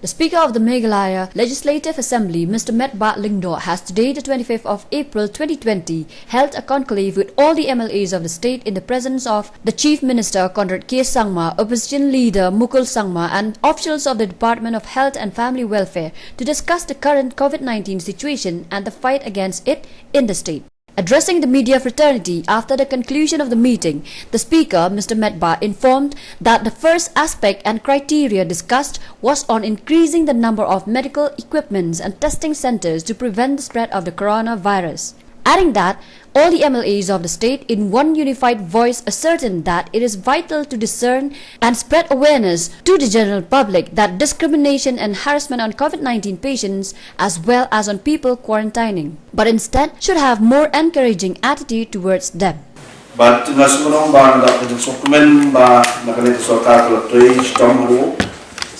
The Speaker of the Meghalaya Legislative Assembly, Mr. Met Bat Lingdor, has today, the 25th of April 2020, held a conclave with all the MLAs of the state in the presence of the Chief Minister Conrad K. Sangma, Opposition Leader Mukul Sangma, and officials of the Department of Health and Family Welfare to discuss the current COVID-19 situation and the fight against it in the state. Addressing the media fraternity after the conclusion of the meeting, the Speaker, Mr. Met Bat, informed that the first aspect and criteria discussed was on increasing the number of medical equipments and testing centers to prevent the spread of the coronavirus. Adding that all the MLAs of the state in one unified voice ascertained that it is vital to discern and spread awareness to the general public that discrimination and harassment on COVID-19 patients as well as on people quarantining, but instead should have more encouraging attitude towards them. But nasunong ba na dokumen ba nakalit sarkar kolektor sistem haru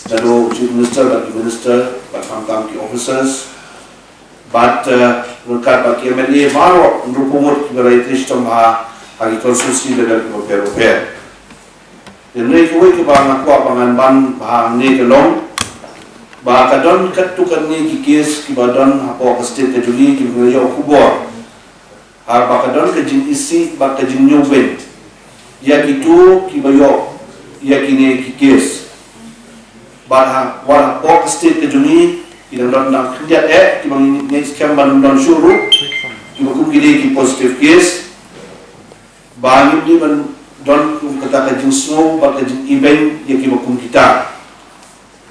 lalu chief minister dan minister bahkan ki officers but rekat bagi MLA baru untuk pemut keberai sistem bagi konstitusi legal repair. Ini kuih ke bang aku abangan ban bahang ni kelong bah kadon ketukan ni kikis kibadon apa kestet kejuli kiberayo kubur. Bakadon kejin isi bak kejin nyuben ya gitu kibayo ya kini kikis bah wal pok state kejuni kita don kerja kibang ni scam ban don syuru kibakum gini ki positive case bah ni ban don kata kejin snow bak kejin event ya kibakum kita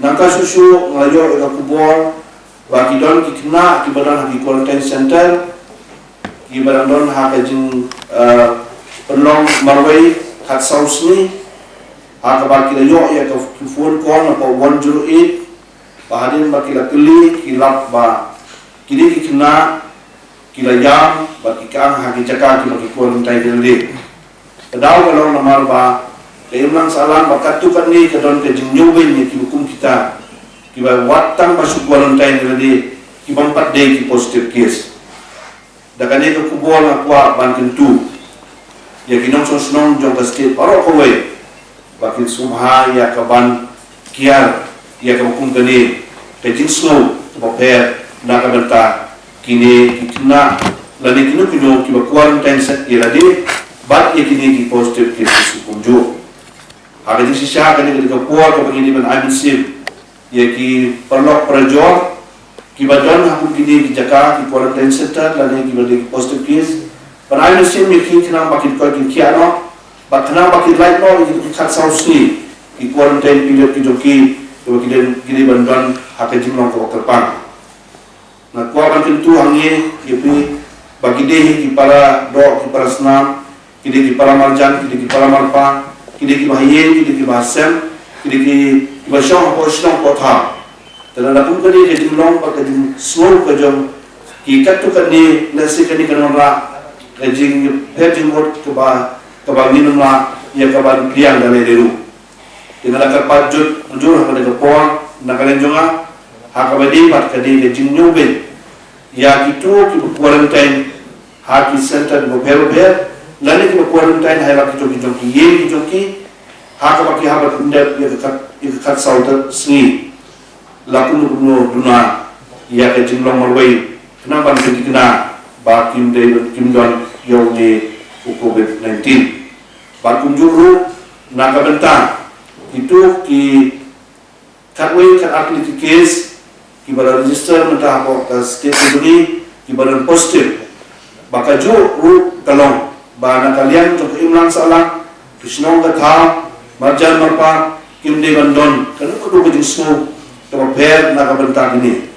nangka susu ngayo ega kubor baki don kikna kibadon haki quarantine center ibaran don hakajin penlong marway kat saus ni hakabal kila yo ya ke phone call apa 108 bahadin bakila kili kilap ba kini kikna kila jam baki kang haki cakap baki quarantine dili kedau kalau namar ba keimlang salam bakat tu kan ni kedon ke jinnyuwin ni kibukum kita kiba watang masuk quarantine dili kibang 4 day ki positive case dakane ke kubur na kuat ban kentu ya kinong sosnong jong ka state paro kowe bakin sumha ya ka ban kiar ya ka hukum kani ke jinsno boper na ka benta kini kikna lani kinu kinu ki quarantine set iradi bat ya kini ki positive case hukum jo aga di sisa kani ke kuat ka pangini ban IMC ya ki perlok prajor kibadon hakum kini di Jakarta di quarantine center dan yang kibadon positive case panai mesin making kenang bakit kau kini kiano bak kenang bakit light no itu kat saus ni di quarantine period kijoki kibadon kini bandon hakai jimlong kau terpang nak kuat bantin tu hangi kipi bagi deh ki para do ki para senam kini ki para marjan kini ki para marpa kini ki bahiyen kini ki bahasem kini ki basong apa senang kota dan pun kini kejim long pakai kejim slow kejam kita tu kini nasi kini kena lah kejim kejim hot kebangin lah ia kebang piang dan lederu dengan akar pajut jujur pada kepon nak kalian juga hak abadi mat kini kejim nyuben ya itu kita quarantine hak center beber lalu kita quarantine hai lagi joki ye joki hak baki habat indah ia dekat saudat sini lakun kuno duna ya ke jimlong marway kenapa nanti kena bakim de kimdon yang di COVID-19 bakum juru naga bentang itu ki katway kat aplikasi case ki bara register mentah apa ke state ini ki bara positif baka jo ru kalong bana kalian untuk imlang salah kisnong gatha marjan marpa kimde bandon kan kudu ke snow kemudian nak bentang ini,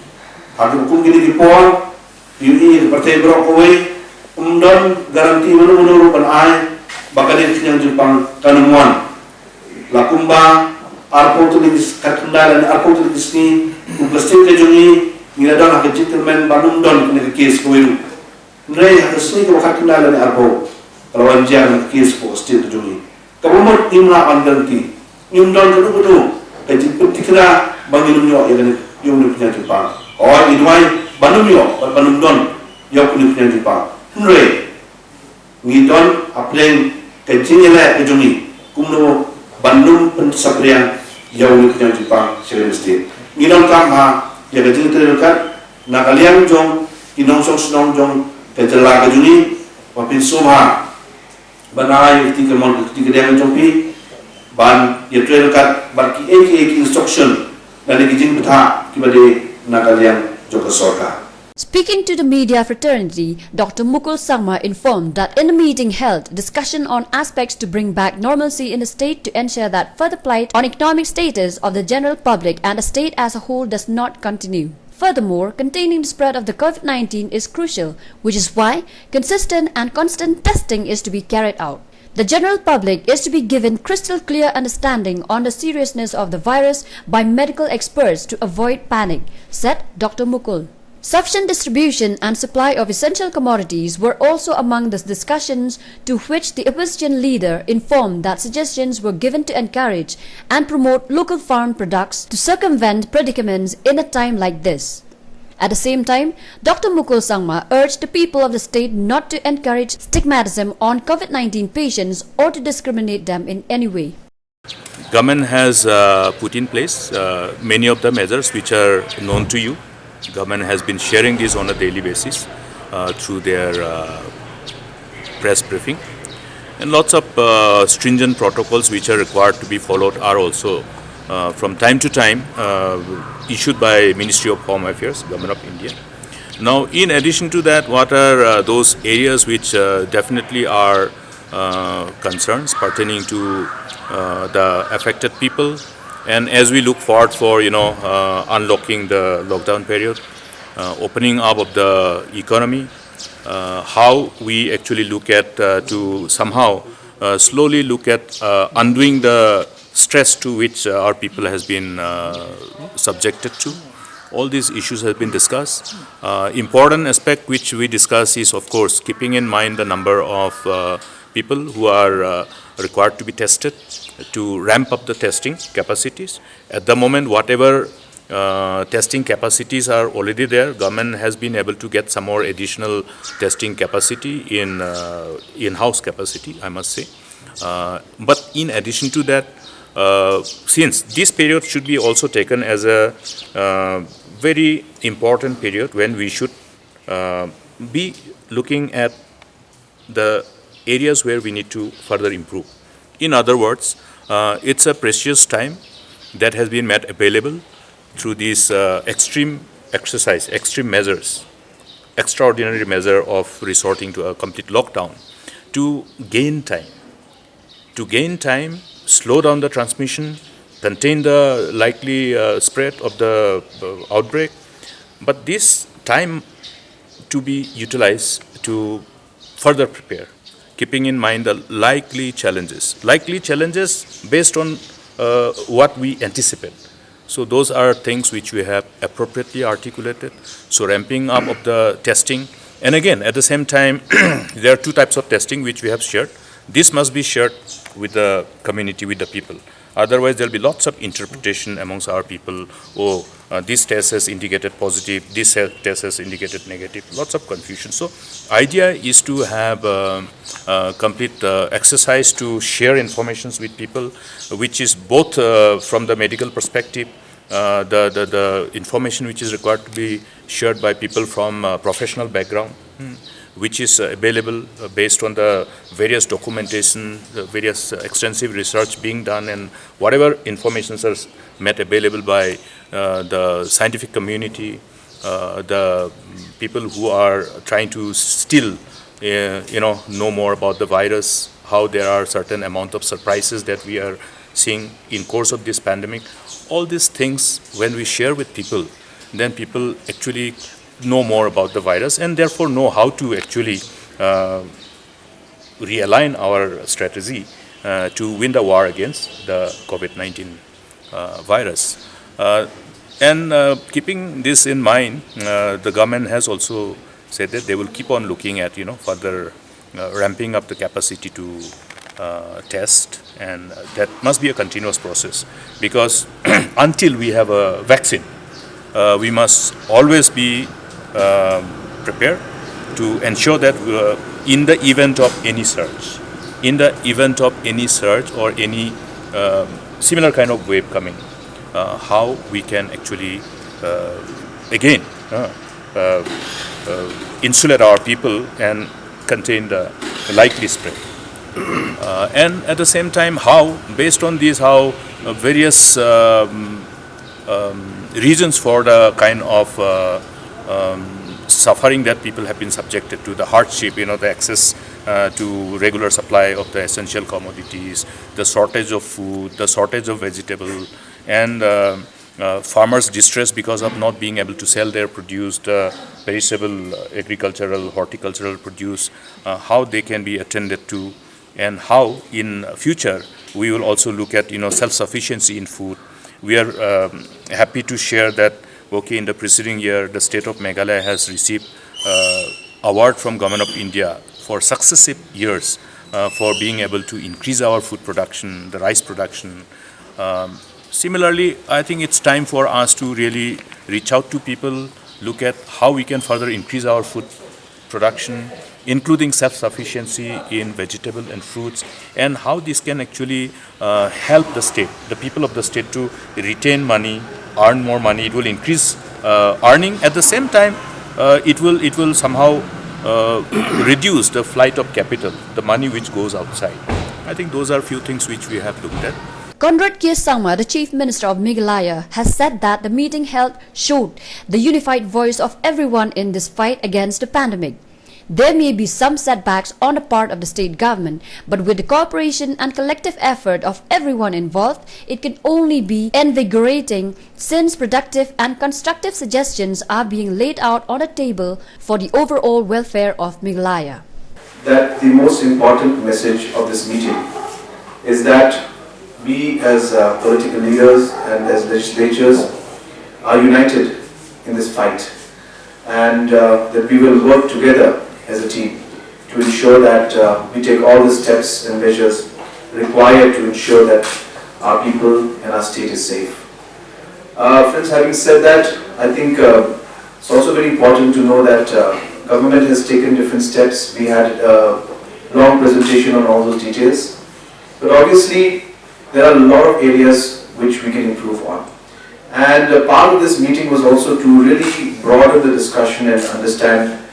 hakim hukum ini dipol, UI partai berokoi, umdon garanti menurut penai, bahkan yang Jepang kanuan, lakumba, arpo tulis katunda dan arpo tulis ni, pasti kejungi, miladon hakim gentleman banumdon kena kes kuiru, nai harus ni kalau katunda dan arpo, kalau anjang kes pasti kejungi, kemudian imla ganti, umdon kudu kejip tikra bangun yo yang yang punya Jepang. Oh, idwai bangun yo, bangun don yo punya Jepang. Nre, ngidon aplen kejinyela kejungi. Kumno bangun pensaprian yo punya Jepang. Sering state. nginon kam ha ya ga jing tere kat nakaliang jong kinong song snong jong petela ga juni wa pin soma banai ti ke mon ti ke dang jong pi ban ya tere kat ban ki ek instruction na ni jing betha ki bade nakaliang jong ka sarkar. Speaking to the media fraternity, Dr. Mukul Sangma informed that in a meeting held, discussion on aspects to bring back normalcy in the state to ensure that further plight on economic status of the general public and the state as a whole does not continue. Furthermore, containing the spread of the COVID-19 is crucial, which is why consistent and constant testing is to be carried out. The general public is to be given crystal clear understanding on the seriousness of the virus by medical experts to avoid panic, said Dr. Mukul. Sufficient distribution and supply of essential commodities were also among the discussions, to which the opposition leader informed that suggestions were given to encourage and promote local farm products to circumvent predicaments in a time like this. At the same time, Dr. Mukul Sangma urged the people of the state not to encourage stigmatism on COVID-19 patients or to discriminate them in any way. Government has put in place many of the measures which are known to you. Government has been sharing this on a daily basis through their press briefing, and lots of stringent protocols which are required to be followed are also from time to time issued by Ministry of Home Affairs, Government of India. Now, in addition to that, what are those areas which definitely are concerns pertaining to the affected people? And as we look forward for unlocking the lockdown period, opening up of the economy, how we actually look at to somehow slowly look at undoing the stress to which our people has been subjected to. All these issues have been discussed. Important aspect which we discuss is, of course, keeping in mind the number of people who are required to be tested, to ramp up the testing capacities. At the moment, whatever testing capacities are already there, government has been able to get some more additional testing capacity in in-house capacity, I must say. But in addition to that, since this period should be also taken as a very important period when we should be looking at the areas where we need to further improve. In other words, it's a precious time that has been made available through these extreme measures, extraordinary measure of resorting to a complete lockdown to gain time, slow down the transmission, contain the likely spread of the outbreak. But this time to be utilized to further prepare, keeping in mind the likely challenges based on what we anticipate. So those are things which we have appropriately articulated. So ramping up of the testing, and again at the same time there are two types of testing which we have shared. This must be shared with the community, with the people. Otherwise, there will be lots of interpretation amongst our people. This test has indicated positive, this test has indicated negative, lots of confusion. So, idea is to have complete exercise to share information with people, which is both from the medical perspective, the information which is required to be shared by people from professional background, which is available based on the various documentation, the various extensive research being done, and whatever information are made available by the scientific community, the people who are trying to still know more about the virus, how there are certain amount of surprises that we are seeing in course of this pandemic. All these things, when we share with people, then people actually know more about the virus and therefore know how to actually realign our strategy to win the war against the COVID-19 virus. And keeping this in mind, the government has also said that they will keep on looking at further ramping up the capacity to test, and that must be a continuous process, because until we have a vaccine, we must always be prepared to ensure that in the event of any surge, or any similar kind of wave coming, how we can actually again insulate our people and contain the likely spread. And at the same time, how, based on these, how various reasons for the kind of suffering that people have been subjected to, the hardship, the access to regular supply of the essential commodities, the shortage of food, the shortage of vegetable, and farmers' distress because of not being able to sell their produced perishable agricultural, horticultural produce, how they can be attended to, and how in future we will also look at self-sufficiency in food. We are happy to share that in the preceding year the state of Meghalaya has received award from Government of India for successive years for being able to increase our food production, the rice production. Similarly, I think it's time for us to really reach out to people, look at how we can further increase our food production, including self-sufficiency in vegetable and fruits, and how this can actually help the state, the people of the state, to retain money, earn more money. It will increase earning. At the same time, it will somehow reduce the flight of capital, the money which goes outside. I think those are few things which we have looked at. Conrad K. Sangma, the Chief Minister of Meghalaya, has said that the meeting held showed the unified voice of everyone in this fight against the pandemic. There may be some setbacks on the part of the state government, but with the cooperation and collective effort of everyone involved, it can only be invigorating, since productive and constructive suggestions are being laid out on the table for the overall welfare of Meghalaya. That the most important message of this meeting is that we as political leaders and as legislatures are united in this fight, and that we will work together as a team to ensure that we take all the steps and measures required to ensure that our people and our state is safe. Friends, having said that, I think it's also very important to know that government has taken different steps. We had a long presentation on all those details, but obviously there are a lot of areas which we can improve on. And part of this meeting was also to really broaden the discussion and understand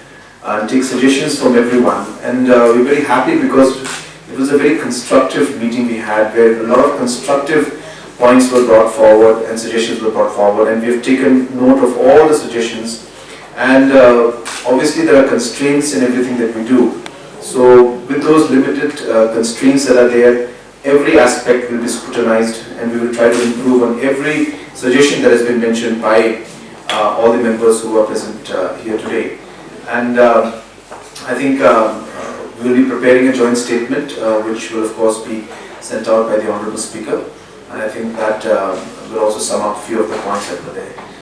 and take suggestions from everyone. And we're very happy because it was a very constructive meeting we had, where a lot of constructive points were brought forward and suggestions were brought forward, and we have taken note of all the suggestions. And obviously there are constraints in everything that we do. So with those limited constraints that are there, every aspect will be scrutinized, and we will try to improve on every suggestion that has been mentioned by all the members who are present here today. And I think we will be preparing a joint statement which will of course be sent out by the Honourable Speaker, and I think that will also sum up a few of the points that were there.